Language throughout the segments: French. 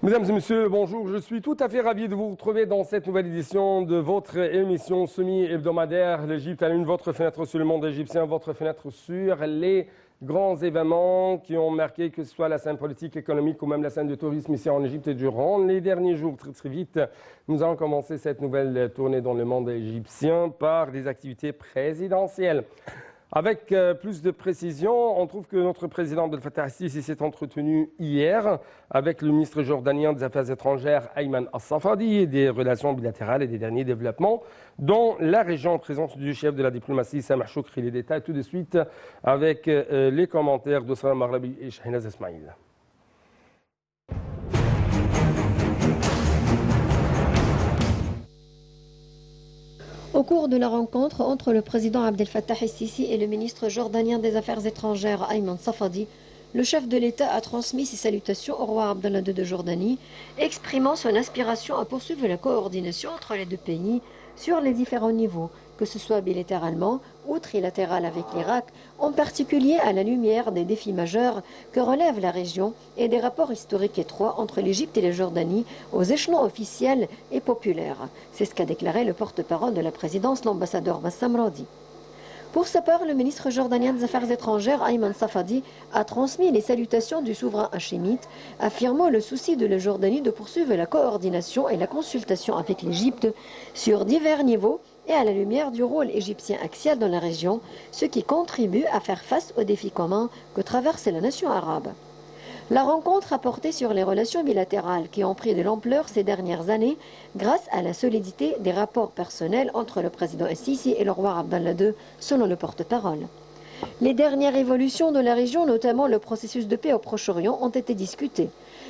Mesdames et messieurs, bonjour. Je suis tout à fait ravi de vous retrouver dans cette nouvelle édition de votre émission semi-hebdomadaire. L'Égypte à une, votre fenêtre sur le monde égyptien, votre fenêtre sur les grands événements qui ont marqué que ce soit la scène politique, économique ou même la scène du tourisme ici en Égypte. Et durant les derniers jours, très vite, nous allons commencer cette nouvelle tournée dans le monde égyptien par des activités présidentielles. Avec plus de précision, on trouve que notre président Abdel Fattah el-Sisi s'est entretenu hier avec le ministre jordanien des Affaires étrangères Ayman al-Safadi et des relations bilatérales et des derniers développements dans la région en présence du chef de la diplomatie Sameh Choukri. Les détails tout de suite avec les commentaires de Salam Arabi et Shahinaz Ismail. Au cours de la rencontre entre le président Abdel Fattah el-Sisi et le ministre jordanien des Affaires étrangères Ayman Safadi, le chef de l'État a transmis ses salutations au roi Abdallah II de Jordanie, exprimant son aspiration à poursuivre la coordination entre les deux pays sur les différents niveaux, que ce soit bilatéralement ou trilatéral avec l'Irak, en particulier à la lumière des défis majeurs que relève la région et des rapports historiques étroits entre l'Égypte et la Jordanie aux échelons officiels et populaires. C'est ce qu'a déclaré le porte-parole de la présidence, l'ambassadeur Bassam Radi. Pour sa part, le ministre jordanien des Affaires étrangères, Ayman Safadi, a transmis les salutations du souverain hachémite, affirmant le souci de la Jordanie de poursuivre la coordination et la consultation avec l'Égypte sur divers niveaux et à la lumière du rôle égyptien axial dans la région, ce qui contribue à faire face aux défis communs que traverse la nation arabe. La rencontre a porté sur les relations bilatérales qui ont pris de l'ampleur ces dernières années grâce à la solidité des rapports personnels entre le président el-Sisi et le roi Abdallah II, selon le porte-parole. Les dernières évolutions de la région, notamment le processus de paix au Proche-Orient, ont été discutées.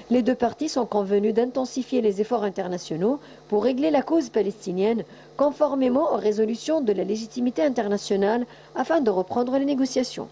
Les deux parties sont convenues d'intensifier les efforts internationaux pour régler la cause palestinienne, conformément aux résolutions de la légitimité internationale, afin de reprendre les négociations.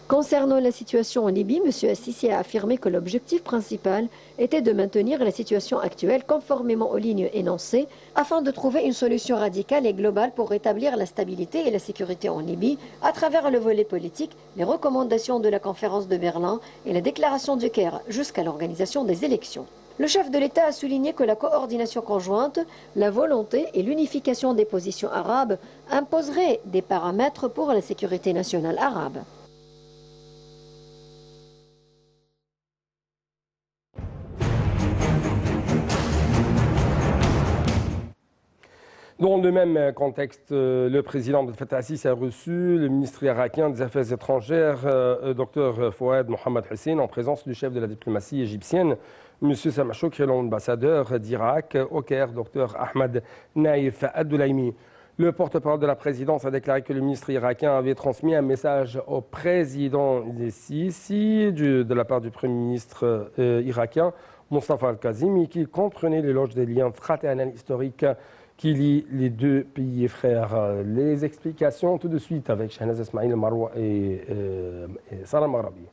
Concernant la situation en Libye, M. el-Sisi a affirmé que l'objectif principal était de maintenir la situation actuelle conformément aux lignes énoncées afin de trouver une solution radicale et globale pour rétablir la stabilité et la sécurité en Libye à travers le volet politique, les recommandations de la conférence de Berlin et la déclaration du Caire jusqu'à l'organisation des élections. Le chef de l'État a souligné que la coordination conjointe, la volonté et l'unification des positions arabes imposeraient des paramètres pour la sécurité nationale arabe. Dans le même contexte, le président Abdel Fattah el-Sisi a reçu le ministre irakien des Affaires étrangères, Dr Fouad Mohamed Hussein, en présence du chef de la diplomatie égyptienne, M. Sameh Choukri, l'ambassadeur d'Irak au Caire, Dr Ahmed Naïf Abdoulaimi. Le porte-parole de la présidence a déclaré que le ministre irakien avait transmis un message au président el-Sisi de la part du premier ministre irakien, Mustafa al-Kazimi, qui comprenait l'éloge des liens fraternels historiques qui lie les deux pays frères. Les explications tout de suite avec Shahinaz Ismail Marwa et Salam Arabi.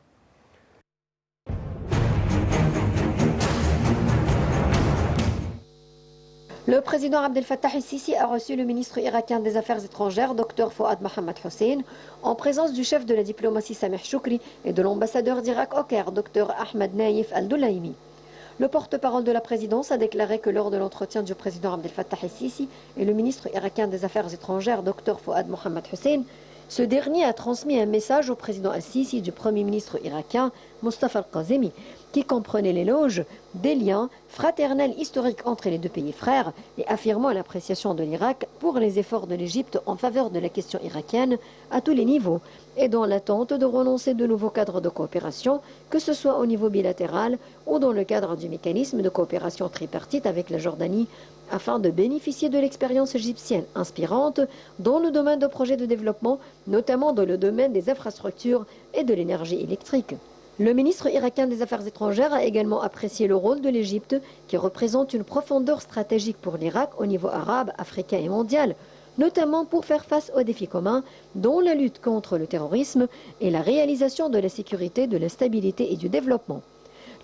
Le président Abdel Fattah el-Sisi a reçu le ministre irakien des Affaires étrangères, Dr Fouad Mohamed Hussein, en présence du chef de la diplomatie Sameh Choukri et de l'ambassadeur d'Irak au Caire, Dr Ahmed Naïf Al-Doulaimi. Le porte-parole de la présidence a déclaré que lors de l'entretien du président Abdel Fattah el-Sisi et le ministre irakien des Affaires étrangères, Dr Fouad Mohamed Hussein, ce dernier a transmis un message au président el-Sisi du premier ministre irakien, Mustafa al-Kazimi, qui comprenait l'éloge des liens fraternels historiques entre les deux pays frères et affirmant l'appréciation de l'Irak pour les efforts de l'Égypte en faveur de la question irakienne à tous les niveaux et dans l'attente de renoncer de nouveaux cadres de coopération, que ce soit au niveau bilatéral ou dans le cadre du mécanisme de coopération tripartite avec la Jordanie, afin de bénéficier de l'expérience égyptienne inspirante dans le domaine de projets de développement, notamment dans le domaine des infrastructures et de l'énergie électrique. Le ministre irakien des Affaires étrangères a également apprécié le rôle de l'Égypte, qui représente une profondeur stratégique pour l'Irak au niveau arabe, africain et mondial, notamment pour faire face aux défis communs, dont la lutte contre le terrorisme et la réalisation de la sécurité, de la stabilité et du développement.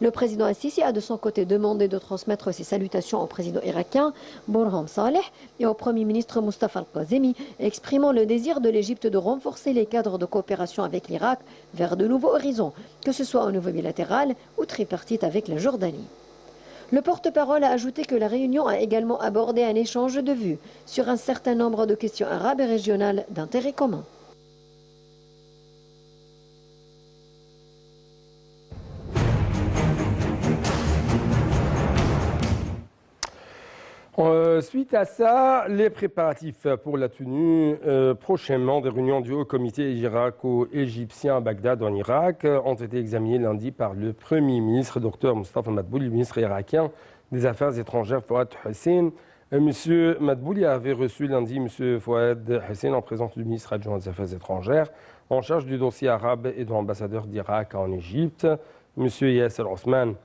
Le président el-Sisi a de son côté demandé de transmettre ses salutations au président irakien Burham Saleh et au premier ministre Mustafa al-Kazemi, exprimant le désir de l'Égypte de renforcer les cadres de coopération avec l'Irak vers de nouveaux horizons, que ce soit au niveau bilatéral ou tripartite avec la Jordanie. Le porte-parole a ajouté que la réunion a également abordé un échange de vues sur un certain nombre de questions arabes et régionales d'intérêt commun. Suite à ça, les préparatifs pour la tenue prochainement des réunions du Haut Comité irako-égyptien à Bagdad en Irak ont été examinés lundi par le Premier ministre, Dr Mustafa Madbouli, le ministre irakien des Affaires étrangères Fouad Hussein. Monsieur Madbouli avait reçu lundi Monsieur Fouad Hussein en présence du ministre adjoint des Affaires étrangères en charge du dossier arabe et de l'ambassadeur d'Irak en Égypte, Monsieur Yasser Osman.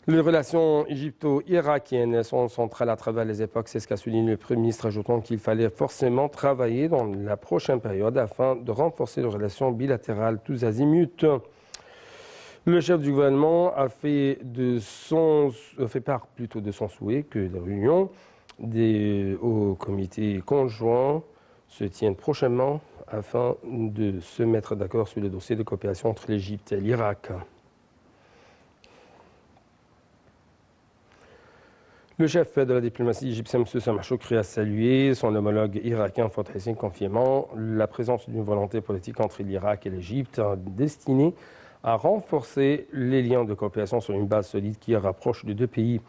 Les relations égypto-irakiennes sont centrales à travers les époques, c'est ce qu'a souligné le Premier ministre, ajoutant qu'il fallait forcément travailler dans la prochaine période afin de renforcer les relations bilatérales tous azimuts. Le chef du gouvernement a fait part de son souhait que les réunions des hauts comités conjoints se tiennent prochainement afin de se mettre d'accord sur le dossier de coopération entre l'Égypte et l'Irak. Le chef de la diplomatie égyptienne, M. Samar Choukri, a salué son homologue irakien Fouad Hussein, confirmant la présence d'une volonté politique entre l'Irak et l'Égypte destinée à renforcer les liens de coopération sur une base solide qui rapproche les deux pays.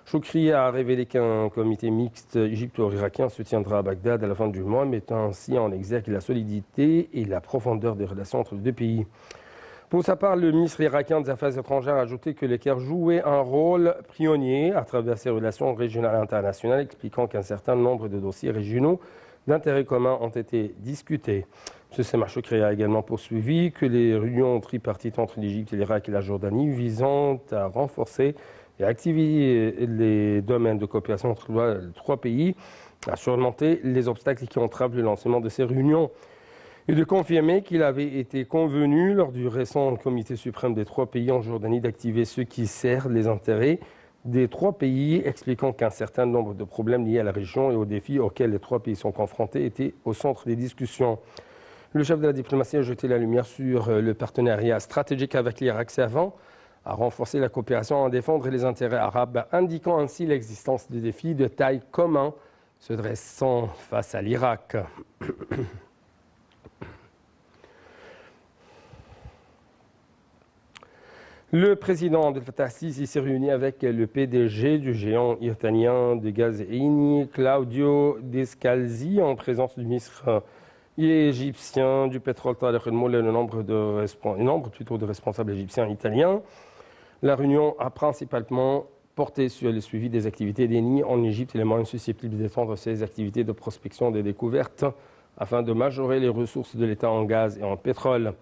Choukri a révélé qu'un comité mixte égypto-irakien se tiendra à Bagdad à la fin du mois, mettant ainsi en exergue la solidité et la profondeur des relations entre les deux pays. Pour sa part, le ministre irakien des Affaires étrangères a ajouté que le Caire jouait un rôle pionnier à travers ses relations régionales et internationales, expliquant qu'un certain nombre de dossiers régionaux d'intérêt commun ont été discutés. M. Samar Choukri a également poursuivi que les réunions tripartites entre l'Égypte, l'Irak et la Jordanie visant à renforcer et activer les domaines de coopération entre les trois pays, à surmonter les obstacles qui entravent le lancement de ces réunions. Et de confirmer qu'il avait été convenu lors du récent comité suprême des trois pays en Jordanie d'activer ce qui sert les intérêts des trois pays, expliquant qu'un certain nombre de problèmes liés à la région et aux défis auxquels les trois pays sont confrontés étaient au centre des discussions. Le chef de la diplomatie a jeté la lumière sur le partenariat stratégique avec l'Irak servant à renforcer la coopération, à défendre les intérêts arabes, indiquant ainsi l'existence de défis de taille commune se dressant face à l'Irak. Le président Abdel Fattah al-Sisi s'est réuni avec le PDG du géant italien de gaz Eni, Claudio Descalzi, en présence du ministre égyptien du pétrole Tarek El-Molla et un nombre de responsables égyptiens et italiens. La réunion a principalement porté sur le suivi des activités d'Eni en Égypte et les moyens susceptibles d'étendre ces activités de prospection des découvertes afin de majorer les ressources de l'État en gaz et en pétrole.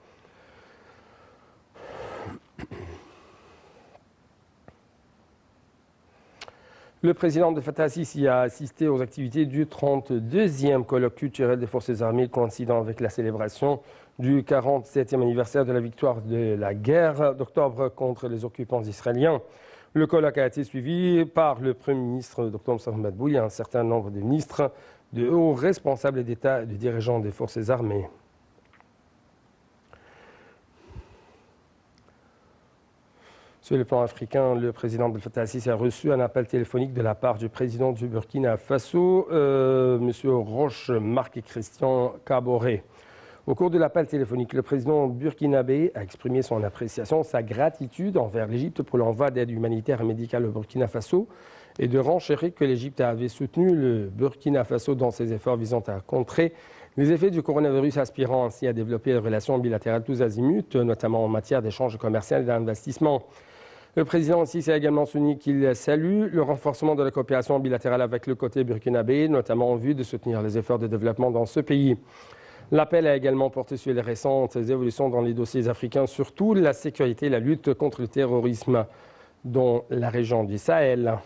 Le président Abdel Fattah al-Sisi a assisté aux activités du 32e colloque culturel des forces armées coïncidant avec la célébration du 47e anniversaire de la victoire de la guerre d'octobre contre les occupants israéliens. Le colloque a été suivi par le Premier ministre Dr Mustafa Madbouli et un certain nombre de ministres, de hauts responsables d'État et de dirigeants des forces armées. Sur le plan africain, le président Abdel Fattah al-Sisi a reçu un appel téléphonique de la part du président du Burkina Faso, M. Roch-Marc Christian Kaboré. Au cours de l'appel téléphonique, le président burkinabé a exprimé son appréciation, sa gratitude envers l'Égypte pour l'envoi d'aide humanitaire et médicale au Burkina Faso et de renchérir que l'Égypte avait soutenu le Burkina Faso dans ses efforts visant à contrer les effets du coronavirus, aspirant ainsi à développer des relations bilatérales tous azimuts, notamment en matière d'échanges commerciaux et d'investissement. Le président aussi a également souligné qu'il salue le renforcement de la coopération bilatérale avec le côté burkinabé, notamment en vue de soutenir les efforts de développement dans ce pays. L'appel a également porté sur les récentes évolutions dans les dossiers africains, surtout la sécurité et la lutte contre le terrorisme dans la région du Sahel.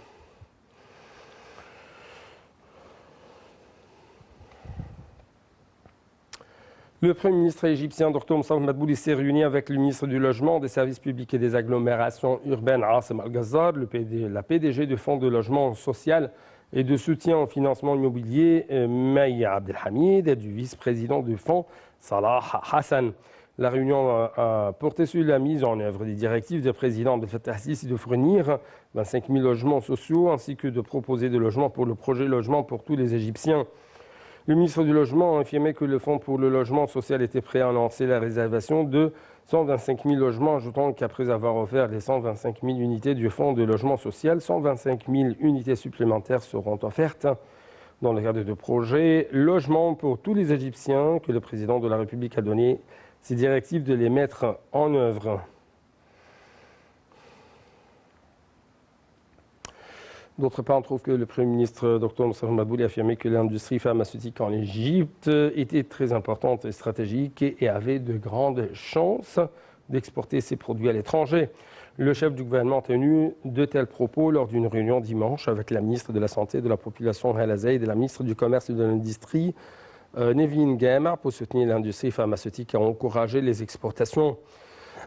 Le Premier ministre égyptien, Dr Mustafa Madbouli, s'est réuni avec le ministre du Logement, des Services publics et des agglomérations urbaines, Assem Al-Ghazar, la PDG du Fonds de logement social et de soutien au financement immobilier, Maya Abdelhamid, et du vice-président du fonds, Salah Hassan. La réunion a porté sur la mise en œuvre des directives du président Abdel Fattah al-Sisi de fournir 25 000 logements sociaux, ainsi que de proposer des logements pour le projet logement pour tous les Égyptiens. Le ministre du Logement a affirmé que le Fonds pour le logement social était prêt à lancer la réservation de 125 000 logements, ajoutant qu'après avoir offert les 125 000 unités du Fonds de logement social, 125 000 unités supplémentaires seront offertes dans le cadre de projets logement pour tous les Égyptiens que le président de la République a donné ses directives de les mettre en œuvre. D'autre part, on trouve que le Premier ministre Dr Moussa Mabouli a affirmé que l'industrie pharmaceutique en Égypte était très importante et stratégique et avait de grandes chances d'exporter ses produits à l'étranger. Le chef du gouvernement a tenu de tels propos lors d'une réunion dimanche avec la ministre de la Santé et de la Population, Hala Zeid, et la ministre du Commerce et de l'Industrie, Nevin Gamar, pour soutenir l'industrie pharmaceutique et encourager les exportations.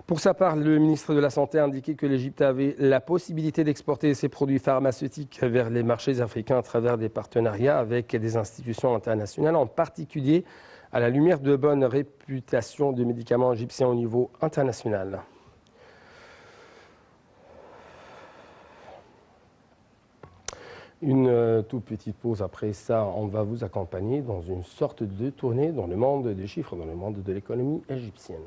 Pour sa part, le ministre de la Santé a indiqué que l'Égypte avait la possibilité d'exporter ses produits pharmaceutiques vers les marchés africains à travers des partenariats avec des institutions internationales, en particulier à la lumière de bonne réputation de médicaments égyptiens au niveau international. Une toute petite pause après ça, on va vous accompagner dans une sorte de tournée dans le monde des chiffres, dans le monde de l'économie égyptienne.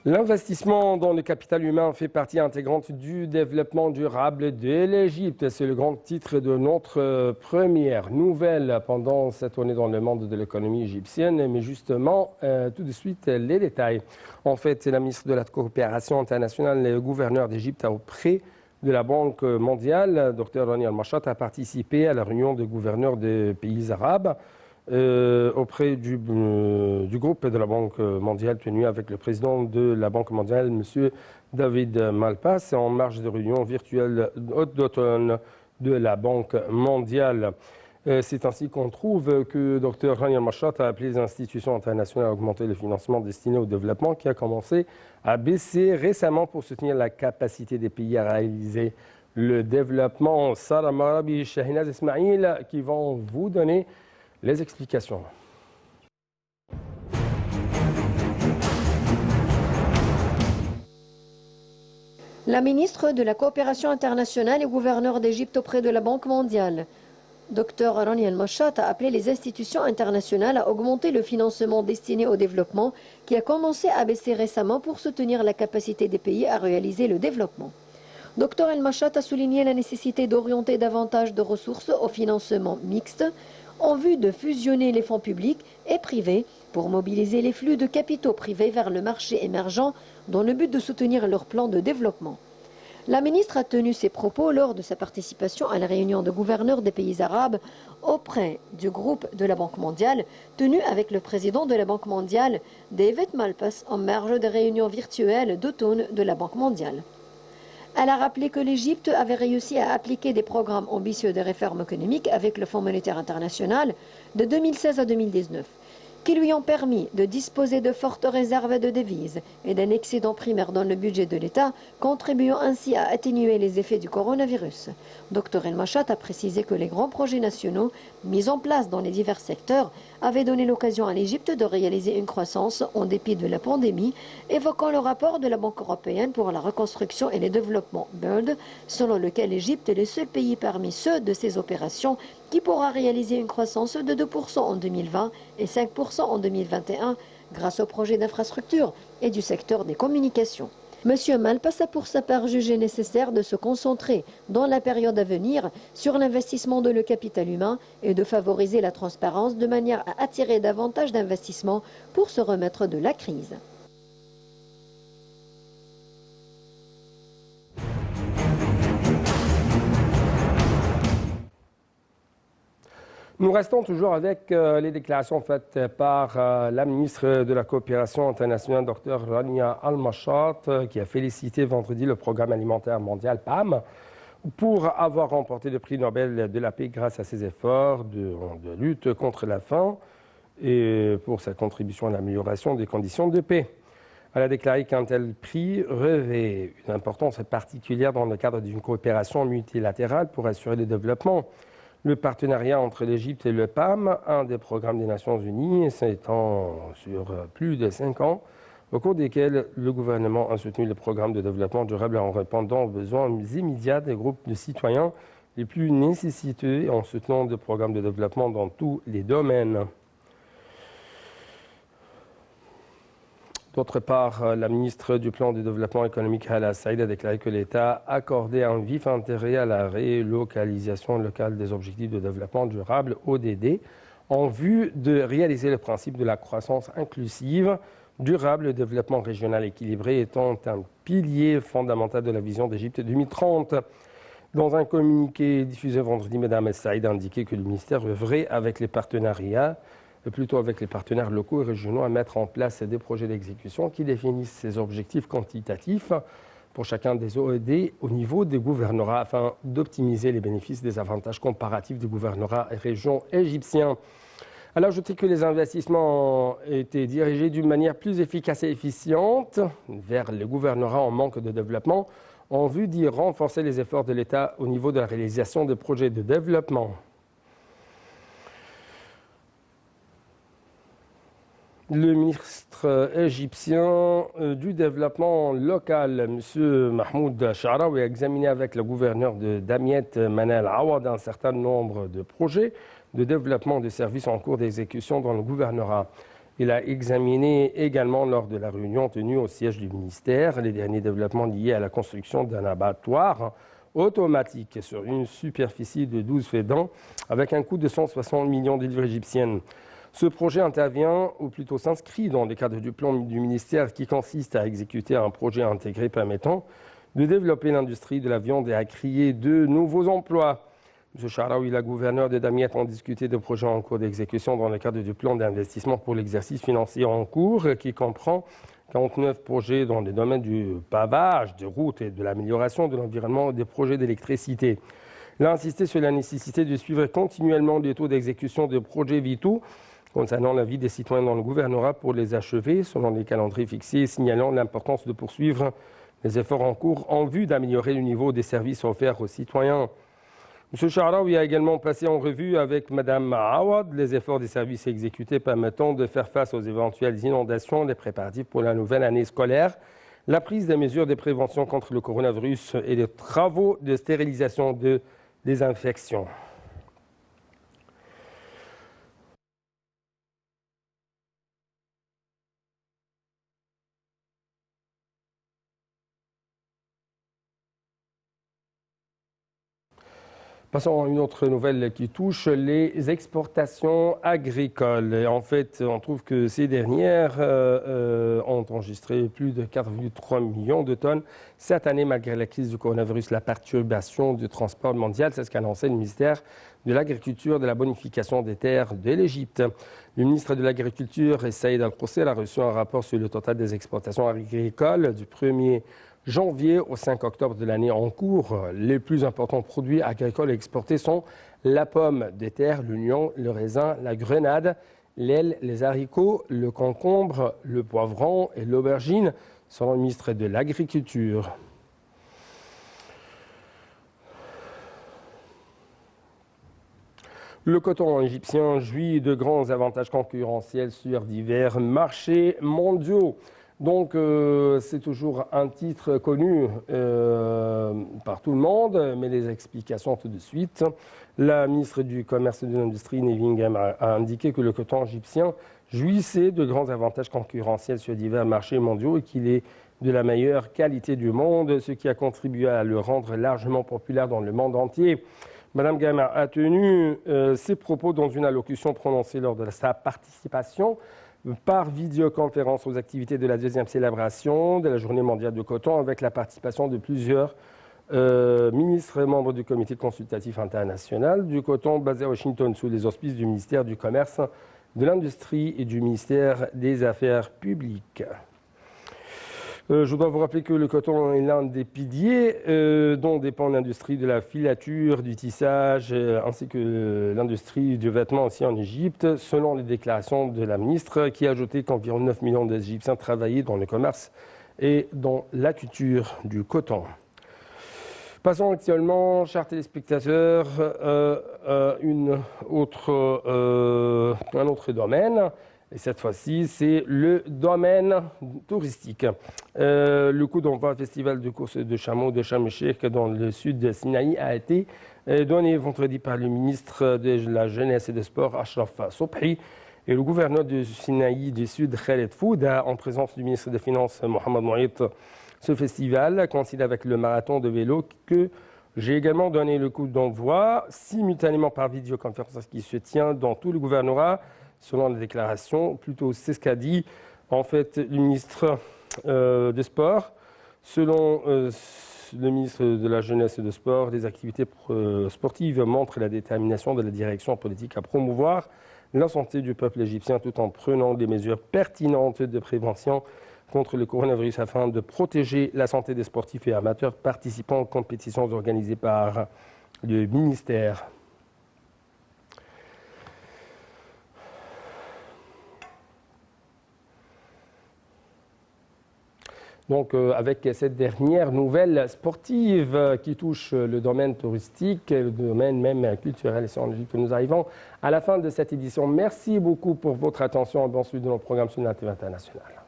L'investissement dans le capital humain fait partie intégrante du développement durable de l'Égypte. C'est le grand titre de notre première nouvelle pendant cette tournée dans le monde de l'économie égyptienne. Mais justement, tout de suite, les détails. En fait, la ministre de la Coopération internationale et le gouverneur d'Égypte auprès de la Banque mondiale, Dr Rani Al-Mashat, a participé à la réunion des gouverneurs des pays arabes. Auprès du groupe de la Banque mondiale tenu avec le président de la Banque mondiale, M. David Malpass, en marge de réunion virtuelle d'automne de la Banque mondiale. C'est ainsi qu'on trouve que Dr Rani Al-Mashat a appelé les institutions internationales à augmenter le financement destiné au développement qui a commencé à baisser récemment pour soutenir la capacité des pays à réaliser le développement. Sarah Marabi et Shahinaz Ismail qui vont vous donner les explications. La ministre de la Coopération internationale et gouverneur d'Égypte auprès de la Banque mondiale, Dr Rani Al-Mashat, a appelé les institutions internationales à augmenter le financement destiné au développement qui a commencé à baisser récemment pour soutenir la capacité des pays à réaliser le développement. Dr Al-Mashat a souligné la nécessité d'orienter davantage de ressources au financement mixte en vue de fusionner les fonds publics et privés pour mobiliser les flux de capitaux privés vers le marché émergent dans le but de soutenir leur plan de développement. La ministre a tenu ses propos lors de sa participation à la réunion de gouverneurs des pays arabes auprès du groupe de la Banque mondiale, tenue avec le président de la Banque mondiale, David Malpass, en marge des réunions virtuelles d'automne de la Banque mondiale. Elle a rappelé que l'Égypte avait réussi à appliquer des programmes ambitieux de réforme économique avec le Fonds monétaire international de 2016 à 2019, qui lui ont permis de disposer de fortes réserves de devises et d'un excédent primaire dans le budget de l'État, contribuant ainsi à atténuer les effets du coronavirus. Dr El-Mashat a précisé que les grands projets nationaux mis en place dans les divers secteurs avaient donné l'occasion à l'Égypte de réaliser une croissance en dépit de la pandémie, évoquant le rapport de la Banque européenne pour la reconstruction et le développement BERD, selon lequel l'Égypte est le seul pays parmi ceux de ces opérations qui pourra réaliser une croissance de 2% en 2020 et 5% en 2021 grâce aux projets d'infrastructure et du secteur des communications. M. Malpass a pour sa part jugé nécessaire de se concentrer dans la période à venir sur l'investissement de le capital humain et de favoriser la transparence de manière à attirer davantage d'investissements pour se remettre de la crise. Nous restons toujours avec les déclarations faites par la ministre de la Coopération internationale, Dr Rania Al-Mashat, qui a félicité vendredi le Programme alimentaire mondial, PAM, pour avoir remporté le prix Nobel de la paix grâce à ses efforts de lutte contre la faim et pour sa contribution à l'amélioration des conditions de paix. Elle a déclaré qu'un tel prix revêt une importance particulière dans le cadre d'une coopération multilatérale pour assurer le développement. Le partenariat entre l'Égypte et le PAM, un des programmes des Nations Unies, s'étend sur plus de 5 ans, au cours desquels le gouvernement a soutenu le programme de développement durable en répondant aux besoins immédiats des groupes de citoyens les plus nécessiteux et en soutenant des programmes de développement dans tous les domaines. D'autre part, la ministre du Plan de développement économique, Hala Saïd, a déclaré que l'État accordait un vif intérêt à la relocalisation locale des objectifs de développement durable, ODD, en vue de réaliser le principe de la croissance inclusive, durable, le développement régional équilibré étant un pilier fondamental de la vision d'Égypte 2030. Dans un communiqué diffusé vendredi, Mme Saïd a indiqué que le ministère œuvrait avec les partenariats avec les partenaires locaux et régionaux à mettre en place des projets d'exécution qui définissent ces objectifs quantitatifs pour chacun des OED au niveau des gouvernorats afin d'optimiser les bénéfices des avantages comparatifs du gouvernorat et région égyptien. Elle a ajouté que les investissements étaient dirigés d'une manière plus efficace et efficiente vers les gouvernorats en manque de développement en vue d'y renforcer les efforts de l'État au niveau de la réalisation des projets de développement. Le ministre égyptien du développement local, M. Mahmoud Sha'raoui, a examiné avec le gouverneur de Damiette, Manal Awad, un certain nombre de projets de développement de services en cours d'exécution dans le gouvernorat. Il a examiné également lors de la réunion tenue au siège du ministère les derniers développements liés à la construction d'un abattoir automatique sur une superficie de 12 fédans avec un coût de 160 millions de livres égyptiennes. Ce projet intervient, ou plutôt s'inscrit dans le cadre du plan du ministère qui consiste à exécuter un projet intégré permettant de développer l'industrie de la viande et à créer de nouveaux emplois. M. Sha'raoui et la gouverneure de Damiette ont discuté de projets en cours d'exécution dans le cadre du plan d'investissement pour l'exercice financier en cours qui comprend 49 projets dans les domaines du pavage, des routes et de l'amélioration de l'environnement et des projets d'électricité. Il a insisté sur la nécessité de suivre continuellement les taux d'exécution de projets vitaux concernant la vie des citoyens dans le gouvernorat pour les achever selon les calendriers fixés, signalant l'importance de poursuivre les efforts en cours en vue d'améliorer le niveau des services offerts aux citoyens. M. Sha'raoui a également passé en revue avec Mme Awad les efforts des services exécutés permettant de faire face aux éventuelles inondations, les préparatifs pour la nouvelle année scolaire, la prise des mesures de prévention contre le coronavirus et les travaux de stérilisation de désinfection. Passons à une autre nouvelle qui touche les exportations agricoles. Et en fait, on trouve que ces dernières ont enregistré plus de 4,3 millions de tonnes cette année, malgré la crise du coronavirus, la perturbation du transport mondial. C'est ce qu'a annoncé le ministère de l'Agriculture et de la Bonification des terres de l'Égypte. Le ministre de l'Agriculture, Saïd Al-Qusseir, a reçu un rapport sur le total des exportations agricoles du 1er janvier au 5 octobre de l'année en cours. Les plus importants produits agricoles exportés sont la pomme de terre, l'oignon, le raisin, la grenade, l'aile, les haricots, le concombre, le poivron et l'aubergine, selon le ministre de l'Agriculture. Le coton égyptien jouit de grands avantages concurrentiels sur divers marchés mondiaux. Donc, c'est toujours un titre connu par tout le monde, mais les explications tout de suite. La ministre du Commerce et de l'Industrie, Nevin a indiqué que le coton égyptien jouissait de grands avantages concurrentiels sur divers marchés mondiaux et qu'il est de la meilleure qualité du monde, ce qui a contribué à le rendre largement populaire dans le monde entier. Madame Gama a tenu ses propos dans une allocution prononcée lors de sa participation par vidéoconférence aux activités de la deuxième célébration de la Journée mondiale du coton avec la participation de plusieurs ministres et membres du Comité consultatif international du coton basé à Washington sous les auspices du ministère du Commerce, de l'Industrie et du ministère des Affaires publiques. Je dois vous rappeler que le coton est l'un des piliers dont dépend l'industrie de la filature, du tissage, ainsi que l'industrie du vêtement aussi en Égypte, selon les déclarations de la ministre, qui a ajouté qu'environ 9 millions d'Égyptiens travaillaient dans le commerce et dans la culture du coton. Passons actuellement, chers téléspectateurs, un autre domaine. Et cette fois-ci, c'est le domaine touristique. Le coup d'envoi festival de course de chameaux de Sharm el-Sheikh dans le sud de Sinaï a été donné vendredi par le ministre de la Jeunesse et des Sports, Achraf Sobhi, et le gouverneur de Sinaï du Sud, Khaled Fouda, en présence du ministre des Finances, Mohamed Mouait. Ce festival coïncide avec le marathon de vélo que j'ai également donné le coup d'envoi simultanément par vidéoconférence qui se tient dans tout le gouvernorat. Selon les déclarations, plutôt c'est ce qu'a dit en fait le ministre des Sports. Selon le ministre de la Jeunesse et des Sports, les activités sportives montrent la détermination de la direction politique à promouvoir la santé du peuple égyptien tout en prenant des mesures pertinentes de prévention contre le coronavirus afin de protéger la santé des sportifs et amateurs participant aux compétitions organisées par le ministère. Donc, avec cette dernière nouvelle sportive qui touche le domaine touristique, le domaine même culturel et scientifique, que nous arrivons à la fin de cette édition. Merci beaucoup pour votre attention et bon suivi de nos programmes sur la TV internationale.